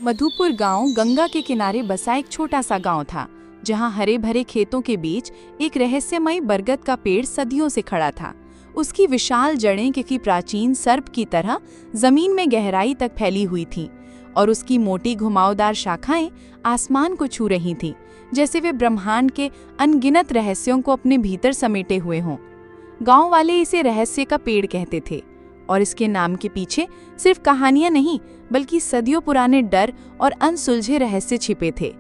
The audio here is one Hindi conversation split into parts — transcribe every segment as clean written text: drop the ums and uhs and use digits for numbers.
मधुपुर गांव गंगा के किनारे बसा एक छोटा सा गांव था, जहां हरे भरे खेतों के बीच एक रहस्यमयी बरगद का पेड़ सदियों से खड़ा था। उसकी विशाल जड़ें किसी प्राचीन सर्प की तरह जमीन में गहराई तक फैली हुई थीं, और उसकी मोटी घुमावदार शाखाएं आसमान को छू रही थीं, जैसे वे ब्रह्मांड के अनगिनत रहस्यों को अपने भीतर समेटे हुए हों। गांव वाले इसे रहस्य का पेड़ कहते थे, और इसके नाम के पीछे सिर्फ कहानियां नहीं, बल्कि सदियों पुराने डर और अनसुलझे रहस्य छिपे थे।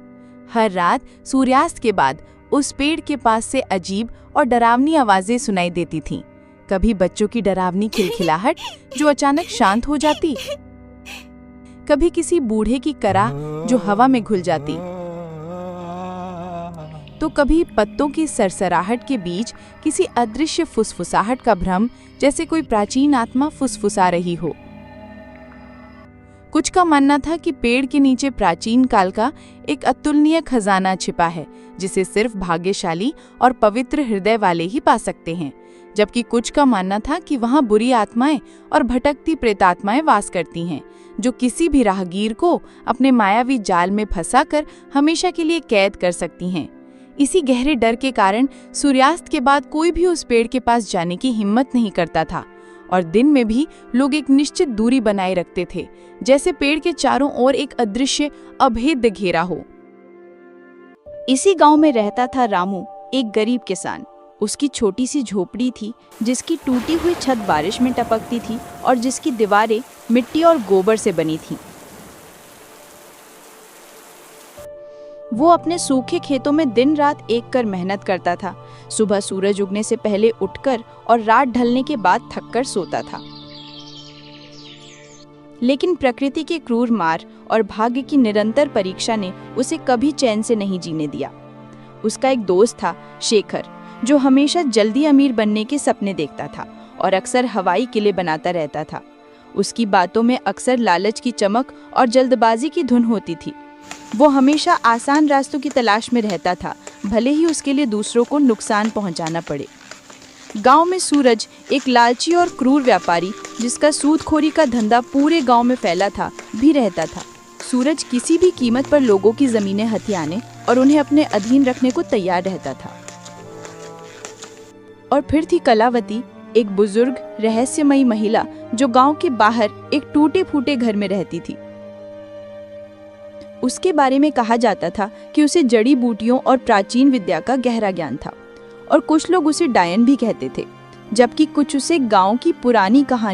हर रात सूर्यास्त के बाद उस पेड़ के पास से अजीब और डरावनी आवाजें सुनाई देती थीं। कभी बच्चों की डरावनी खिलखिलाहट जो अचानक शांत हो जाती, कभी किसी बूढ़े की करा जो हवा में घुल जाती, तो कभी पत्तों की सरसराहट के बीच किसी अदृश्य फुसफुसाहट का भ्रम, जैसे कोई प्राचीन आत्मा फुसफुसा रही हो। कुछ का मानना था कि पेड़ के नीचे प्राचीन काल का एक अतुलनीय खजाना छिपा है, जिसे सिर्फ भाग्यशाली और पवित्र हृदय वाले ही पा सकते हैं, जबकि कुछ का मानना था कि वहां बुरी आत्माएं और भटकती प्रेतात्माएं वास करती हैं, जो किसी भी राहगीर को अपने मायावी जाल में फंसाकर हमेशा के लिए कैद कर सकती हैं। इसी गहरे डर के कारण सूर्यास्त के बाद कोई भी उस पेड़ के पास जाने की हिम्मत नहीं करता था, और दिन में भी लोग एक निश्चित दूरी बनाए रखते थे, जैसे पेड़ के चारों ओर एक अदृश्य अभेद्य घेरा हो। इसी गांव में रहता था रामू, एक गरीब किसान। उसकी छोटी सी झोपड़ी थी, जिसकी टूटी हुई छत बारिश में टपकती थी और जिसकी दीवारें मिट्टी और गोबर से बनी थीं। वो अपने सूखे खेतों में दिन रात एक कर मेहनत करता था। सुबह सूरज उगने से पहले उठकर और रात ढलने के बाद थककर सोता था। लेकिन प्रकृति के क्रूर मार और भाग्य की निरंतर परीक्षा ने उसे कभी चैन से नहीं जीने दिया। उसका एक दोस्त था, शेखर, जो हमेशा जल्दी अमीर बनने के सपने देखता था और अक्सर हवाई किले बनाता रहता था। उसकी बातों में अक्सर लालच की चमक और जल्दबाजी की धुन होती थी। वो हमेशा आसान रास्तों की तलाश में रहता था, भले ही उसके लिए दूसरों को नुकसान पहुंचाना पड़े। गांव में सूरज, एक लालची और क्रूर व्यापारी जिसका सूदखोरी का धंधा पूरे गांव में फैला था, भी रहता था। सूरज किसी भी कीमत पर लोगों की जमीनें हथियाने और उन्हें अपने अधीन रखने को तैयार रहता था। और फिर थी कलावती, एक बुजुर्ग रहस्यमयी महिला जो गांव के बाहर एक टूटे फूटे घर में रहती थी। उसके बारे में कहा जाता था कि उसे जड़ी बूटियों और प्राचीन विद्या का गहरा ज्ञान था, और कुछ लोग उसे डायन भी कहते थे, जबकि कुछ उसे गांव की पुरानी कहानी